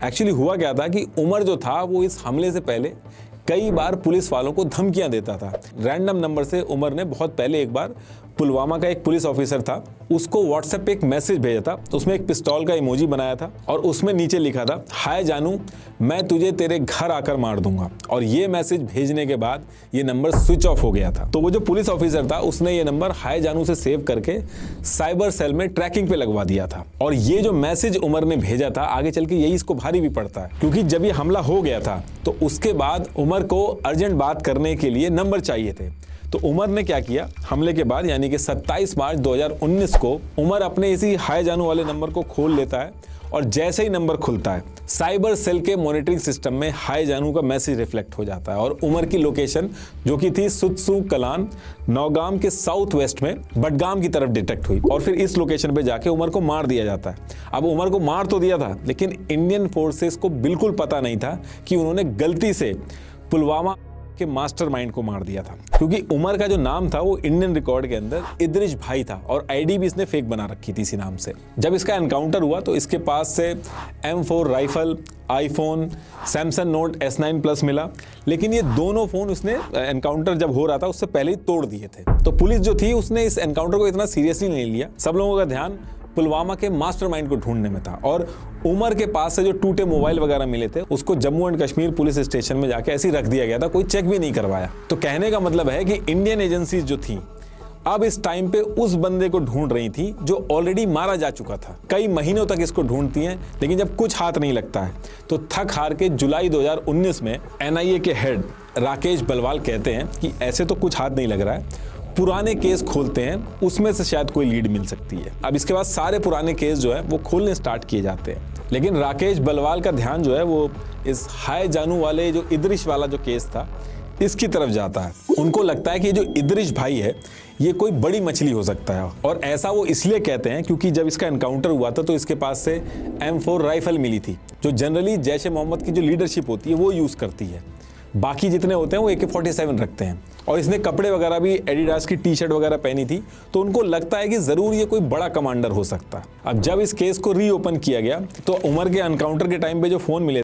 Actually हुआ क्या था कि उमर जो था वो इस हमले से पहले कई बार पुलिस वालों को धमकियां देता था। रैंडम नंबर से उमर ने बहुत पहले एक बार पुलवामा का एक पुलिस ऑफिसर था, उसको व्हाट्सएप पे एक मैसेज भेजा था। उसमें एक पिस्तौल का इमोजी बनाया था और उसमें नीचे लिखा था, हाय जानू, मैं तुझे तेरे घर आकर मार दूंगा। और ये मैसेज भेजने के बाद ये नंबर स्विच ऑफ हो गया था। तो वो जो पुलिस ऑफिसर था उसने ये नंबर हाय जानू से सेव करके साइबर सेल में ट्रैकिंग पे लगवा दिया था। और ये जो मैसेज उमर ने भेजा था आगे चल के यही इसको भारी भी पड़ता है, क्योंकि जब ये हमला हो गया था तो उसके बाद उमर को अर्जेंट बात करने के लिए नंबर चाहिए थे। तो उमर ने क्या किया, हमले के बाद यानी कि 27 मार्च 2019 को उमर अपने इसी हाय जानू वाले नंबर को खोल लेता है और जैसे ही नंबर खुलता है साइबर सेल के मॉनिटरिंग सिस्टम में हाय जानू का मैसेज रिफ्लेक्ट हो जाता है और उमर की लोकेशन जो कि थी सुत्सू कलान नौगाम के साउथ वेस्ट में बडगाम की तरफ डिटेक्ट हुई और फिर इस लोकेशन पे जाके उमर को मार दिया जाता है। अब उमर को मार तो दिया था लेकिन इंडियन फोर्सेस को बिल्कुल पता नहीं था कि उन्होंने गलती से पुलवामा के मास्टरमाइंड को मार दिया था, क्योंकि उमर का जो नाम था वो इंडियन रिकॉर्ड के अंदर इदरिश भाई था और आईडी भी इसने फेक बना रखी थी इसी नाम से। जब इसका एनकाउंटर हुआ तो इसके पास से M4 rifle, iPhone, Samsung note S9 plus मिला, लेकिन ये दोनों फोन उसने एनकाउंटर जब हो रहा था उससे पहले ही तोड़ दिए थे। तो पुलिस जो थी उसने इस एनकाउंटर को इतना सीरियसली नहीं लिया। सब लोगों का ध्यान पुलवामा के मास्टरमाइंड को ढूंढने में था और उमर के पास से जो टूटे मोबाइल वगैरह मिले थे उसको Jammu and Kashmir police station में जाके ऐसे ही रख दिया गया था, कोई चेक भी नहीं करवाया। तो कहने का मतलब है कि इंडियन एजेंसीज जो थी अब इस टाइम पे उस बंदे को ढूंढ रही थी जो ऑलरेडी मारा जा चुका था। कई महीनों तक इसको ढूंढती हैं लेकिन जब कुछ हाथ नहीं लगता है तो थक हार के जुलाई 2019 में NIA के हेड राकेश बलवाल कहते हैं कि ऐसे तो कुछ हाथ नहीं लग रहा है, पुराने केस खोलते हैं, उसमें से शायद कोई लीड मिल सकती है। अब इसके बाद सारे पुराने केस जो है वो खोलने स्टार्ट किए जाते हैं, लेकिन राकेश बलवाल का ध्यान जो है वो इस हाय जानू वाले जो इदरिश वाला जो केस था इसकी तरफ जाता है। उनको लगता है कि जो इदरिश भाई है ये कोई बड़ी मछली हो सकता है और ऐसा वो इसलिए कहते हैं क्योंकि जब इसका एनकाउंटर हुआ था तो इसके पास से M4 राइफल मिली थी जो जनरली जैश ए मोहम्मद की जो लीडरशिप होती है वो यूज़ करती है। बाकी जितने होते हैं वो AK-47 रखते हैं और इसने कपड़े वगैरह भी एडिडास की टी-शर्ट वगैरह पहनी थी, तो उनको लगता है कि ज़रूर ये कोई बड़ा कमांडर हो सकता है। अब जब इस केस को रीओपन किया गया तो उमर के एनकाउंटर के टाइम पे जो फ़ोन मिले